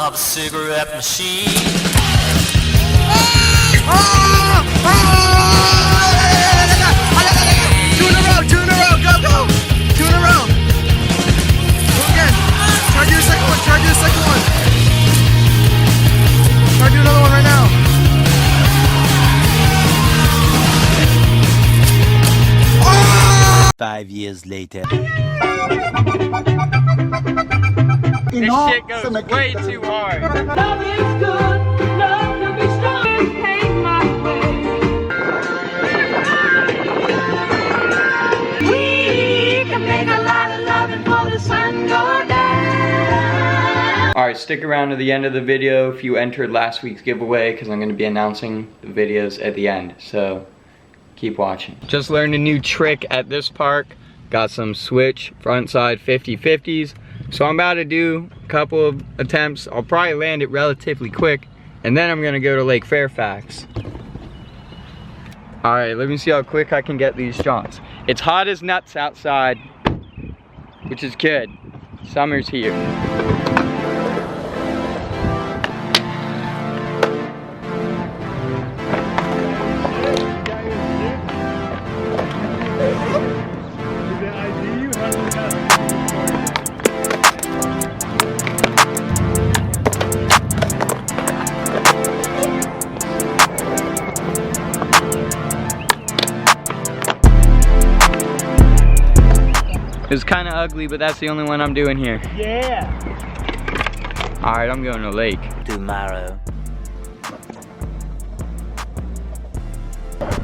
of a cigarette machine. Two in a row, go, go! Two in a row. Go again. Try to do the second one, Try to do another one right now. 5 years later. This shit goes way too hard. Love is good, love can be strong. Take my way. We can make a lot of love before the sun goes down. Alright, stick around to the end of the video if you entered last week's giveaway, because I'm going to be announcing the videos at the end. So keep watching. Just learned a new trick at this park. Got some switch front side 50-50s. So I'm about to do a couple of attempts. I'll probably land it relatively quick, and then I'm gonna go to Lake Fairfax. All right, let me see how quick I can get these shots. It's hot as nuts outside, which is good. Summer's here. It's kind of ugly, but that's the only one I'm doing here. Yeah. All right, I'm going to lake. Tomorrow.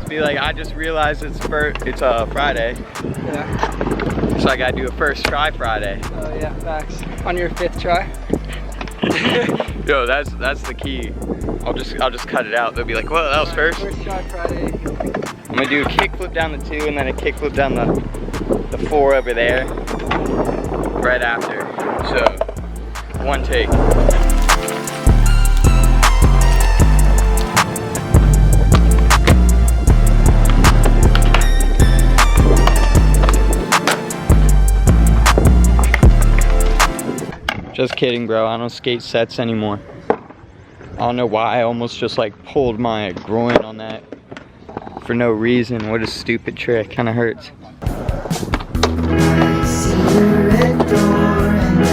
Be like, I just realized it's Friday. Yeah. So I gotta do a first try Friday. Oh yeah, facts. On your 5th try. Yo, that's the key. I'll just cut it out. They'll be like, well, that was first. First try Friday. I'm gonna do a kickflip down the 2 and then a kickflip down the 4 over there right after. So, one take. Just kidding, bro. I don't skate sets anymore. I don't know why I almost just like pulled my groin on that for no reason. What a stupid trick. Kind of hurts. I see the red door and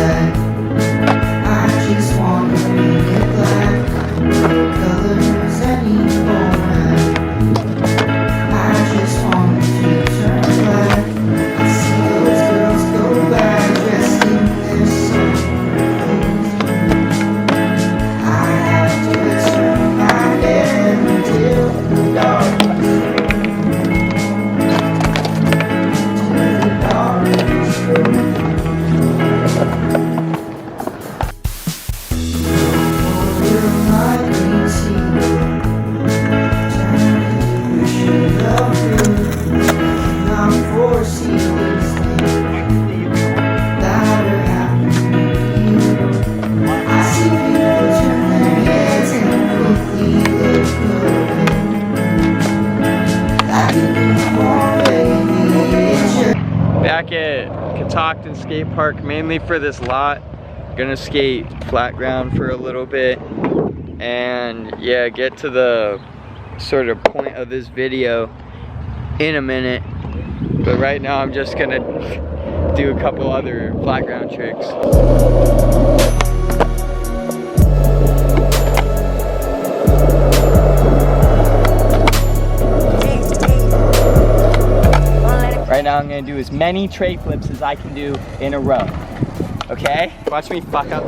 I just wanna make it black. No colors anymore. I just want to turn black. I see those girls go by dressed in their summer clothes. I have to turn my head until the dark. Back at Catoctin Skate Park, mainly for this lot. Gonna skate flat ground for a little bit, and yeah, get to the sort of point of this video in a minute. But right now I'm just gonna do a couple other flat ground tricks. Right now I'm gonna do as many tray flips as I can do in a row. Okay? Watch me fuck up.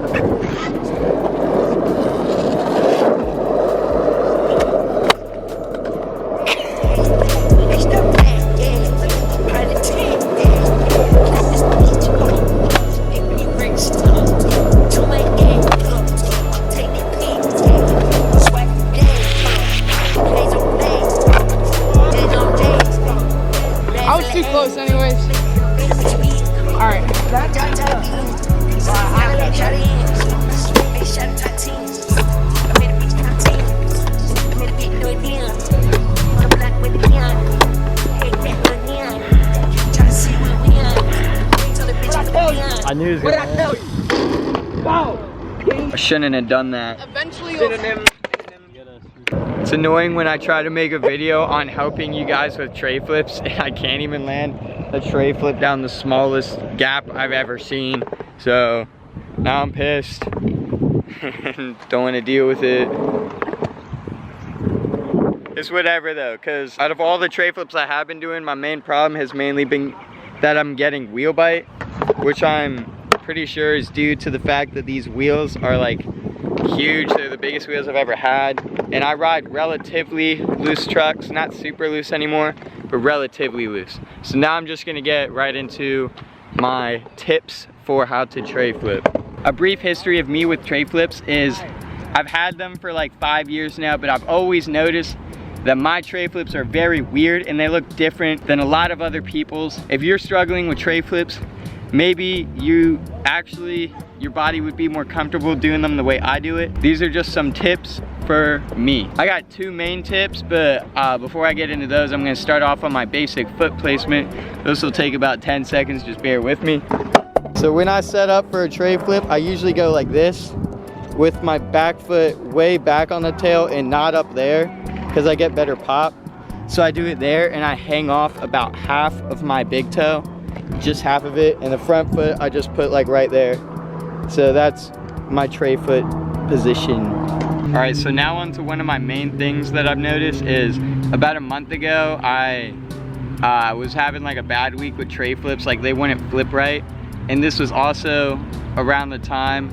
I was too close anyways. Alright. I knew it was gonna. What did I tell you? Wow. shouldn't have done that. Eventually you'll... It's annoying when I try to make a video on helping you guys with tray flips and I can't even land a tray flip down the smallest gap I've ever seen. So now I'm pissed and don't want to deal with it. It's whatever though, because out of all the tray flips I have been doing, my main problem has mainly been that I'm getting wheel bite, which I'm pretty sure is due to the fact that these wheels are like huge. They're the biggest wheels I've ever had, and I ride relatively loose trucks, not super loose anymore, but relatively loose. So now I'm just gonna get right into my tips for how to tray flip. A brief history of me with tray flips is I've had them for like 5 years now, but I've always noticed that my tray flips are very weird and they look different than a lot of other people's. If you're struggling with tray flips, maybe your body would be more comfortable doing them the way I do it. These are just some tips for me. I got 2 main tips, but before I get into those, I'm gonna start off on my basic foot placement. This will take about 10 seconds, just bear with me. So when I set up for a tray flip, I usually go like this with my back foot way back on the tail and not up there, because I get better pop. So I do it there and I hang off about half of my big toe, just half of it, and the front foot I just put like right there. So that's my tray foot position. All right, so now on to one of my main things that I've noticed is about a month ago, I was having like a bad week with tray flips, like they wouldn't flip right. And this was also around the time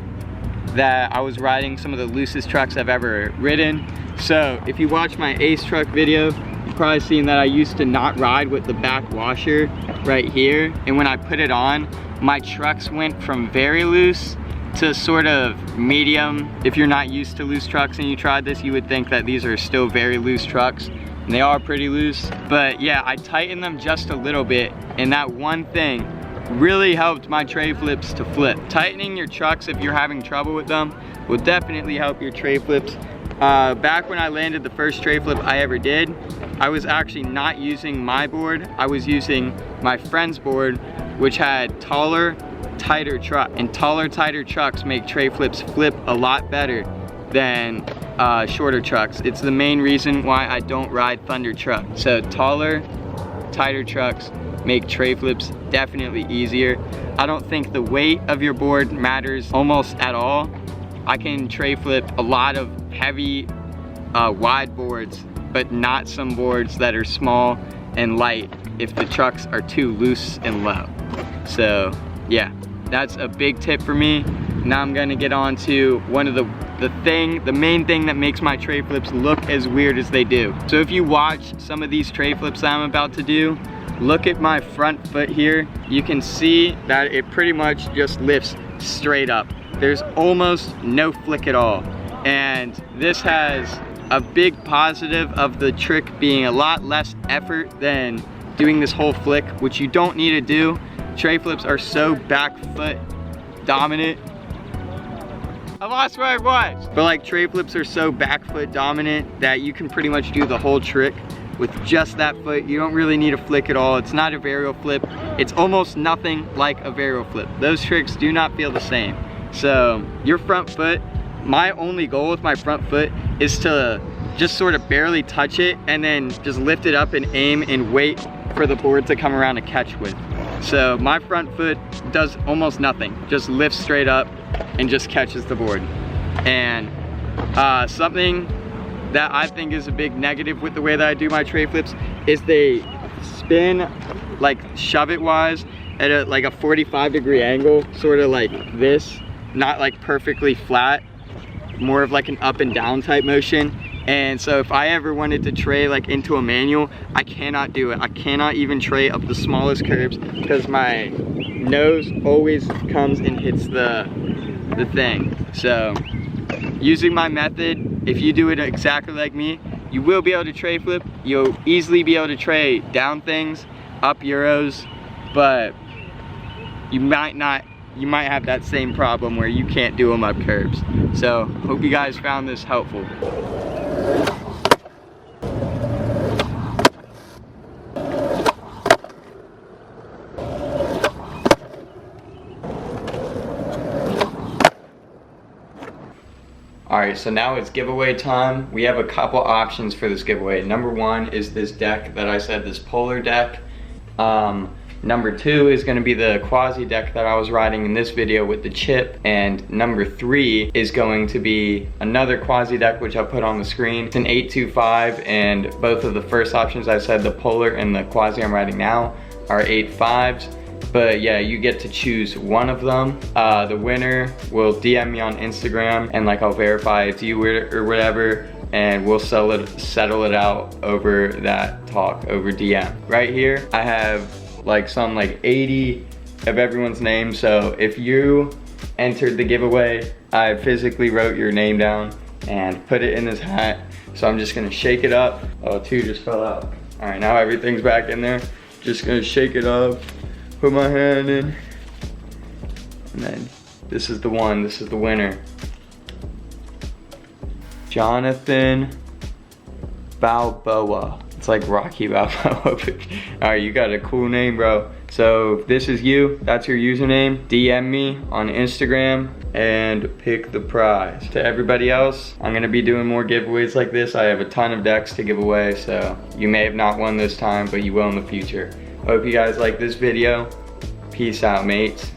that I was riding some of the loosest trucks I've ever ridden. So if you watch my Ace truck video, you've probably seen that I used to not ride with the back washer right here. And when I put it on, my trucks went from very loose to sort of medium. If you're not used to loose trucks and you tried this, you would think that these are still very loose trucks. And they are pretty loose. But yeah, I tightened them just a little bit, and that one thing really helped my tray flips to flip. Tightening your trucks if you're having trouble with them will definitely help your tray flips. Back when I landed the first tray flip I ever did, I was actually not using my board. I was using my friend's board, which had taller, tighter truck. And taller, tighter trucks make tray flips flip a lot better than shorter trucks. It's the main reason why I don't ride Thunder truck. So taller, tighter trucks make tray flips definitely easier. I don't think the weight of your board matters almost at all. I can tray flip a lot of heavy wide boards, but not some boards that are small and light if the trucks are too loose and low. So yeah, that's a big tip for me. Now I'm gonna get on to one of the main thing that makes my tray flips look as weird as they do. So if you watch some of these tray flips that I'm about to do, look at my front foot here. You can see that it pretty much just lifts straight up. There's almost no flick at all. And this has a big positive of the trick being a lot less effort than doing this whole flick, which you don't need to do. Tray flips are so back foot dominant. I lost where I was. But like tray flips are so back foot dominant that you can pretty much do the whole trick with just that foot. You don't really need a flick at all. It's not a varial flip. It's almost nothing like a varial flip. Those tricks do not feel the same. So your front foot, my only goal with my front foot is to just sort of barely touch it and then just lift it up and aim and wait for the board to come around and catch with. So my front foot does almost nothing, just lifts straight up and just catches the board. And something that I think is a big negative with the way that I do my tray flips is they spin like shove it wise at like a 45-degree angle, sort of like this, not like perfectly flat, more of like an up and down type motion. And so if I ever wanted to tray like into a manual, I cannot do it. I cannot even tray up the smallest curbs because my nose always comes and hits the thing. So using my method, if you do it exactly like me, you will be able to tray flip. You'll easily be able to tray down things, up euros, but you might have that same problem where you can't do them up curbs. So hope you guys found this helpful. Alright, so now it's giveaway time. We have a couple options for this giveaway. Number one is this deck that I said, this polar deck. Number two is going to be the quasi deck that I was riding in this video with the chip. And number three is going to be another quasi deck, which I'll put on the screen. It's an 825, and both of the first options I said, the polar and the quasi I'm riding now, are 8.5s. But yeah, you get to choose one of them. The winner will DM me on Instagram, and like I'll verify it's you or whatever, and we'll settle it out over that talk over DM. Right here, I have like 80 of everyone's names. So if you entered the giveaway, I physically wrote your name down and put it in this hat. So I'm just gonna shake it up. Oh, 2 just fell out. All right, now everything's back in there. Just gonna shake it up. Put my hand in, and then this is the one, this is the winner. Jonathan Balboa. It's like Rocky Balboa. Alright, you got a cool name, bro. So if this is you, that's your username, DM me on Instagram and pick the prize. To everybody else, I'm gonna be doing more giveaways like this. I have a ton of decks to give away, so you may have not won this time, but you will in the future. Hope you guys like this video. Peace out, mates.